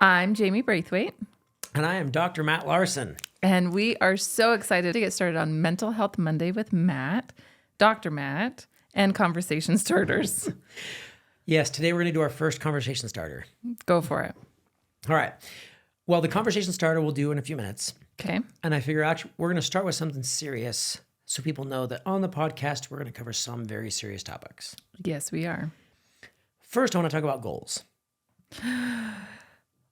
I'm Jamie Braithwaite. And I am Dr. Matt Larson. And we are so excited to get started on Mental Health Monday with Matt, Dr. Matt, and conversation starters. Yes, today we're going to do our first conversation starter. Go for it. All right. Well, the conversation starter we'll do in a few minutes. Okay. And I figure actually we're going to start with something serious so people know that on the podcast, we're going to cover some very serious topics. Yes, we are. First, I want to talk about goals.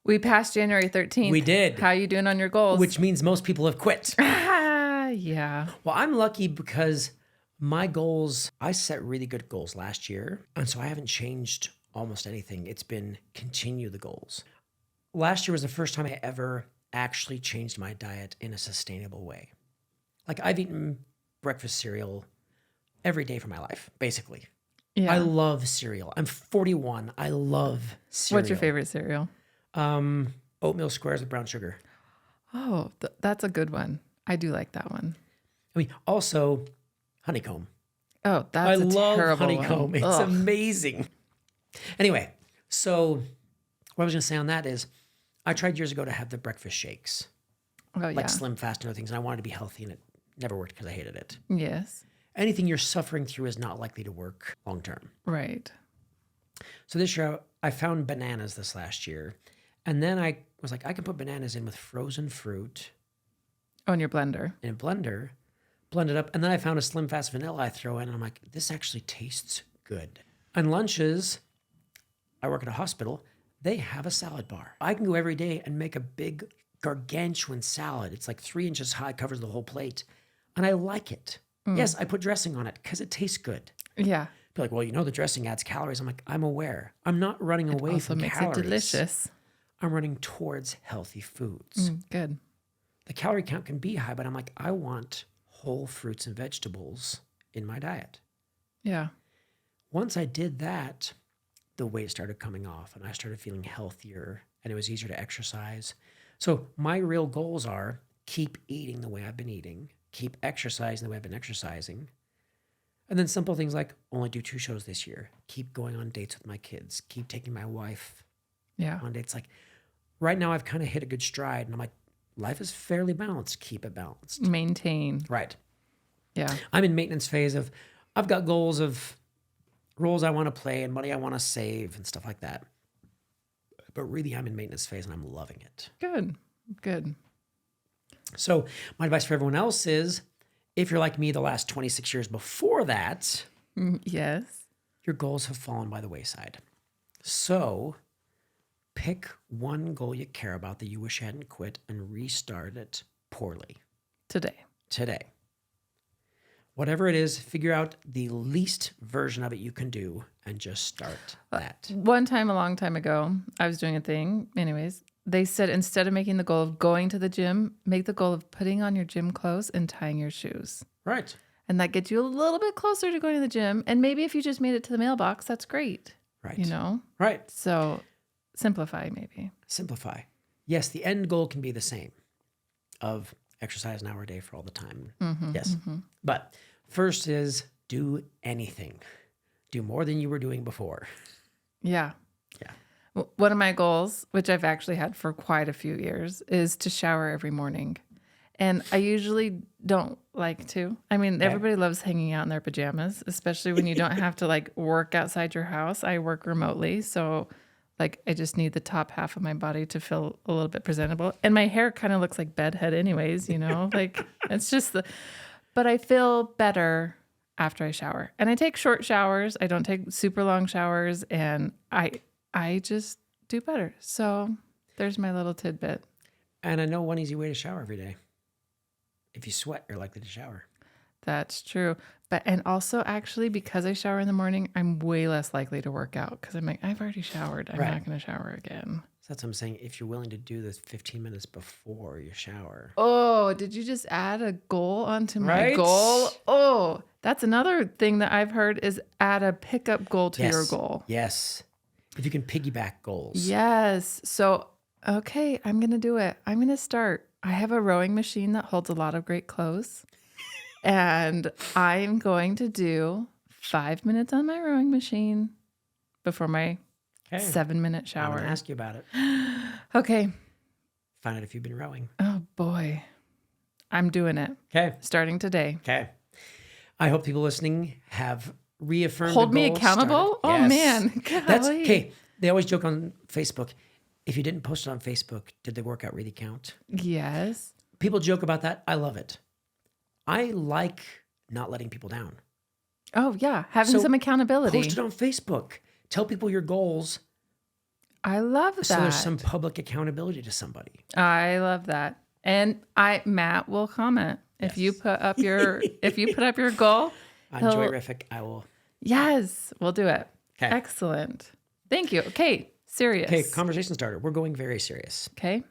We passed January 13th. We did. How are you doing on your goals? Which means most people have quit. Yeah. Well, I'm lucky because my goals, I set really good goals last year. And so I haven't changed almost anything. It's been continue the goals. Last year was the first time I ever actually changed my diet in a sustainable way. Like I've eaten breakfast cereal every day for my life, basically. Yeah. I love cereal. I'm 41. I love cereal. What's your favorite cereal? Oatmeal squares with brown sugar. Oh, that's a good one. I do like that one. I mean, also honeycomb. Oh, that's a love terrible honeycomb. one. It's Ugh. amazing. Anyway, so what I was going to say on that is I tried years ago to have the breakfast shakes, Oh, like yeah. Slim Fast and other things, and I wanted to be healthy, and it never worked because I hated it. Yes. Anything you're suffering through is not likely to work long term. Right. So this year, I found bananas this last year, and then I was like, I can put bananas in with frozen fruit On your blender. in a blender, blend it up, and then I found a Slim Fast vanilla I throw in, and I'm like, this actually tastes good. On lunches, I work at a hospital, they have a salad bar. I can go every day and make a big gargantuan salad. It's like 3 inches high, covers the whole plate, and I like it. Yes, I put dressing on it because it tastes good. Yeah. Be like, well, you know the dressing adds calories. I'm like, I'm aware. I'm not running away Also from makes calories. it delicious. I'm running towards healthy foods. Good. The calorie count can be high, but I'm like, I want whole fruits and vegetables in my diet. Yeah. Once I did that, the weight started coming off and I started feeling healthier and it was easier to exercise. So my real goals are keep eating the way I've been eating, keep exercising the way I've been exercising. And then simple things like only do 2 shows this year, keep going on dates with my kids, keep taking my wife Yeah. on dates. Like right now I've kind of hit a good stride and I'm like, life is fairly balanced, keep it balanced. Maintain. Right. Yeah. I'm in maintenance phase of, I've got goals of roles I want to play and money I want to save and stuff like that. But really I'm in maintenance phase and I'm loving it. Good. Good. So my advice for everyone else is, if you're like me the last 26 years before that, Yes. your goals have fallen by the wayside. So pick one goal you care about that you wish you hadn't quit and restart it poorly today. Whatever it is, figure out the least version of it you can do and just start that. One time, a long time ago, I was doing a thing. Anyways, they said instead of making the goal of going to the gym, make the goal of putting on your gym clothes and tying your shoes. Right. And that gets you a little bit closer to going to the gym. And maybe if you just made it to the mailbox, that's great. Right. You know? Right. So simplify maybe. Simplify. Yes, the end goal can be the same of exercise an hour a day for all the time. Yes. But first is do anything. Do more than you were doing before. Yeah. Yeah. One of my goals, which I've actually had for quite a few years, is to shower every morning. And I usually don't like to. I mean, everybody loves hanging out in their pajamas, especially when you don't have to like work outside your house. I work remotely, so like I just need the top half of my body to feel a little bit presentable. And my hair kind of looks like bedhead anyways, you know? Like it's just but I feel better after I shower. And I take short showers. I don't take super long showers, and I just do better. So there's my little tidbit. And I know one easy way to shower every day. If you sweat, you're likely to shower. That's true. And also actually, because I shower in the morning, I'm way less likely to work out because I'm like, I've already showered. I'm not going to shower again. So that's what I'm saying. If you're willing to do this 15 minutes before you shower. Oh, did you just add a goal onto my Right? goal? Oh, that's another thing that I've heard is add a pickup goal to your goal. Yes. If you can piggyback goals. Yes. So, okay, I'm going to do it. I'm going to start. I have a rowing machine that holds a lot of great clothes. And I'm going to do 5 minutes on my rowing machine before my Okay. 7-minute I'm shower. going to ask you about it. Okay. Find out if you've been rowing. Oh boy. I'm doing it. Okay. Starting today. Okay. I hope people listening have reaffirmed Hold the me goal, accountable? started. Oh Yes. man. That's Golly. okay. They always joke on Facebook. If you didn't post it on Facebook, did the workout really count? Yes. People joke about that. I love it. I like not letting people down. Oh yeah. Having So, some accountability. Post it on Facebook. Tell people your goals I love that. so there's some public accountability to somebody. I love that. And Matt will comment. If you put up your goal, On he'll- JOYrific, I will. yes, we'll do it. Okay. Excellent. Thank you. Okay, serious. Okay, conversation starter. We're going very serious. Okay.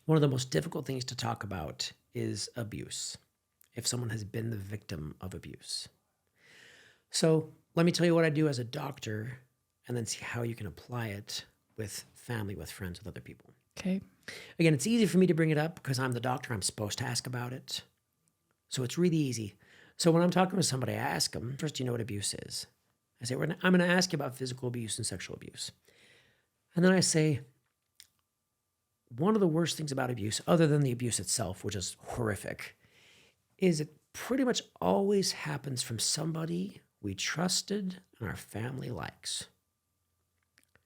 One of the most difficult things to talk about is abuse, if someone has been the victim of abuse. So let me tell you what I do as a doctor and then see how you can apply it with family, with friends, with other people. Okay. Again, it's easy for me to bring it up because I'm the doctor. I'm supposed to ask about it. So it's really easy. So when I'm talking with somebody, I ask them, first, do you know what abuse is? I say, I'm going to ask you about physical abuse and sexual abuse. And then I say, one of the worst things about abuse, other than the abuse itself, which is horrific, is it pretty much always happens from somebody we trusted and our family likes.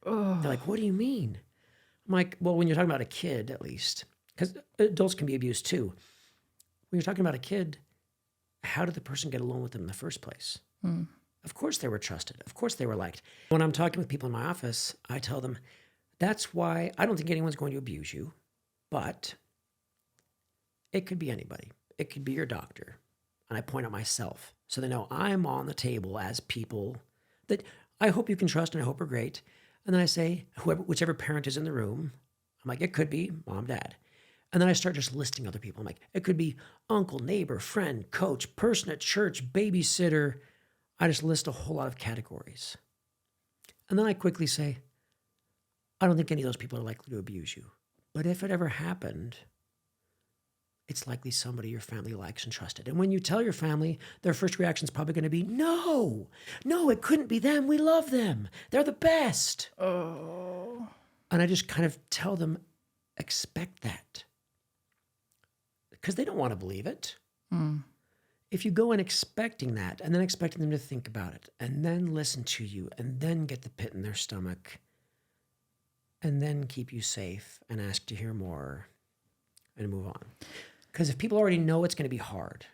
Oh. They're like, what do you mean? I'm like, well, when you're talking about a kid, at least, because adults can be abused too. When you're talking about a kid, how did the person get along with them in the first place? Of course they were trusted. Of course they were liked. When I'm talking with people in my office, I tell them, that's why I don't think anyone's going to abuse you, but it could be anybody. It could be your doctor. And I point out myself so they know I'm on the table as people that I hope you can trust and I hope are great. And then I say, whichever parent is in the room, I'm like, it could be mom, dad. And then I start just listing other people. I'm like, it could be uncle, neighbor, friend, coach, person at church, babysitter. I just list a whole lot of categories. And then I quickly say, I don't think any of those people are likely to abuse you. But if it ever happened, it's likely somebody your family likes and trusted. And when you tell your family, their first reaction is probably going to be, no, it couldn't be them. We love them. They're the best. Oh. And I just kind of tell them, expect that. Because they don't want to believe it. If you go in expecting that and then expecting them to think about it and then listen to you and then get the pit in their stomach and then keep you safe and ask to hear more and move on. Because if people already know it's going to be hard.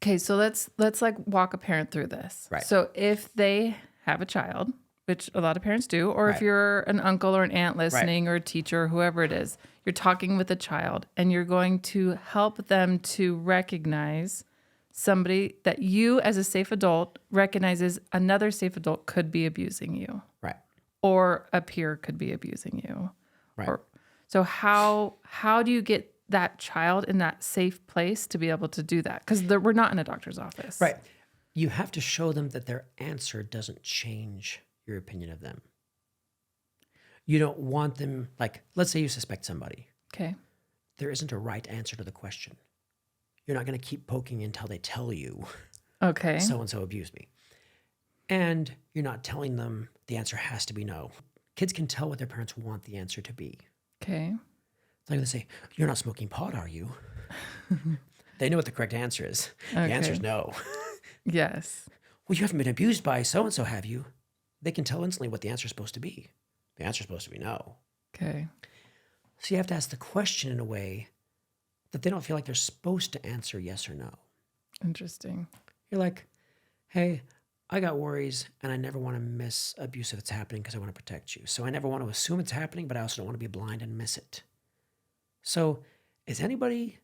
Okay, so let's like walk a parent through this. Right. So if they have a child, which a lot of parents do, or if Right. you're an uncle or an aunt listening or a teacher, or whoever it is, you're talking with a child and you're going to help them to recognize somebody that you as a safe adult recognizes another safe adult could be abusing you. Right. Or a peer could be abusing you. Right. So how do you get that child in that safe place to be able to do that? Because we're not in a doctor's office. Right. You have to show them that their answer doesn't change your opinion of them. You don't want them, like, let's say you suspect somebody. Okay. There isn't a right answer to the question. You're not going to keep poking until they tell you Okay. so-and-so abused me. And you're not telling them the answer has to be no. Kids can tell what their parents want the answer to be. Okay. It's like they say, you're not smoking pot, are you? They know what the correct answer is. The answer is no. Yes. Well, you haven't been abused by so-and-so, have you? They can tell instantly what the answer is supposed to be. The answer is supposed to be no. Okay. So you have to ask the question in a way that they don't feel like they're supposed to answer yes or no. Interesting. You're like, hey, I got worries and I never want to miss abuse if it's happening because I want to protect you. So I never want to assume it's happening, but I also don't want to be blind and miss it. So is anybody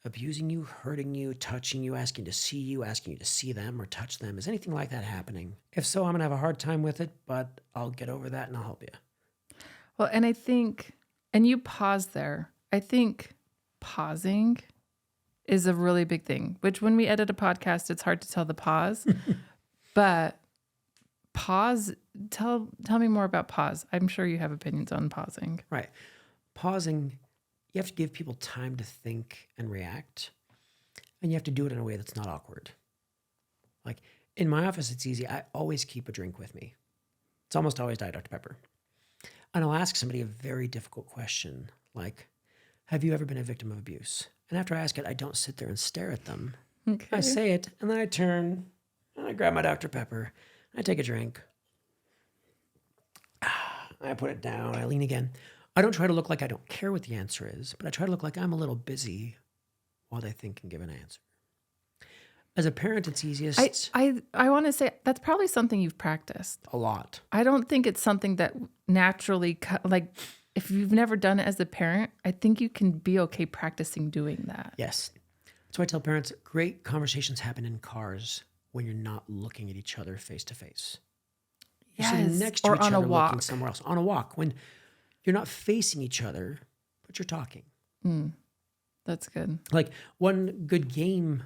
abusing you, hurting you, touching you, asking to see you, asking you to see them or touch them? Is anything like that happening? If so, I'm going to have a hard time with it, but I'll get over that and I'll help you. Well, and I think, and you pause there. I think pausing is a really big thing, which when we edit a podcast, it's hard to tell the pause, but pause, tell me more about pause. I'm sure you have opinions on pausing. Right. Pausing, you have to give people time to think and react, and you have to do it in a way that's not awkward. Like in my office, it's easy. I always keep a drink with me. It's almost always Diet Dr. Pepper. And I'll ask somebody a very difficult question, like, have you ever been a victim of abuse? And after I ask it, I don't sit there and stare at them. Okay. I say it, and then I turn, and I grab my Dr. Pepper, and I take a drink. I put it down, I lean again. I don't try to look like I don't care what the answer is, but I try to look like I'm a little busy while they think and give an answer. As a parent, it's easiest I want to say that's probably something you've practiced. a lot. I don't think it's something that naturally, like if you've never done it as a parent, I think you can be okay practicing doing that. Yes. So I tell parents, great conversations happen in cars when you're not looking at each other face to face. You're sitting next to or each on a other looking walk. somewhere else. On a walk, when you're not facing each other, but you're talking. That's good. Like one good game,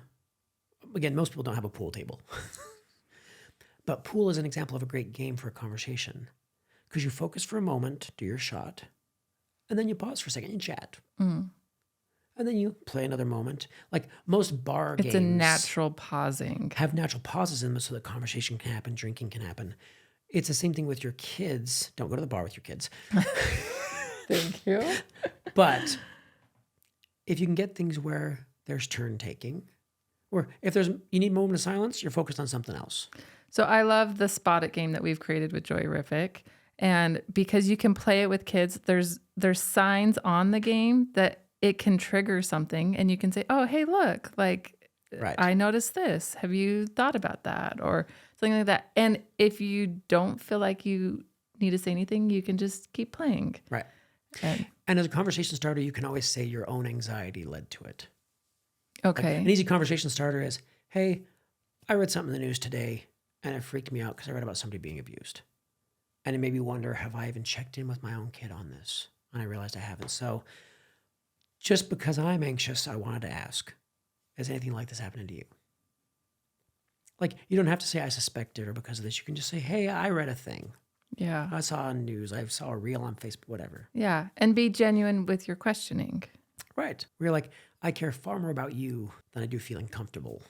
again, most people don't have a pool table. But pool is an example of a great game for a conversation. Because you focus for a moment, do your shot, and then you pause for a second and chat. And then you play another moment. Like most bar games. It's a natural pausing. Have natural pauses in them so that conversation can happen, drinking can happen. It's the same thing with your kids. Don't go to the bar with your kids. Thank you. But if you can get things where there's turn taking, or if you need a moment of silence, you're focused on something else. So I love the Spot It game that we've created with JOYrific. And because you can play it with kids, there's signs on the game that it can trigger something, and you can say, oh, hey, look, like Right. I noticed this. Have you thought about that? Or something like that. And if you don't feel like you need to say anything, you can just keep playing. Right. And, And as a conversation starter, you can always say your own anxiety led to it. okay. An easy conversation starter is, hey, I read something in the news today and it freaked me out because I read about somebody being abused. And it made me wonder, have I even checked in with my own kid on this? And I realized I haven't. So just because I'm anxious, I wanted to ask, has anything like this happened to you? Like, you don't have to say, I suspect it or because of this. You can just say, hey, I read a thing. Yeah. I saw a news. I saw a reel on Facebook, whatever. Yeah. And be genuine with your questioning. Right. We're like, I care far more about you than I do feeling comfortable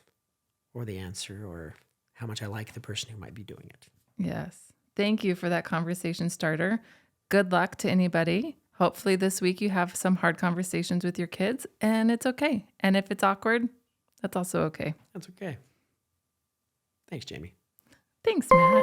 or the answer or how much I like the person who might be doing it. Yes. Thank you for that conversation starter. Good luck to anybody. Hopefully this week you have some hard conversations with your kids and it's okay. And if it's awkward, that's also okay. That's okay. Thanks, Jamie. Thanks, Matt.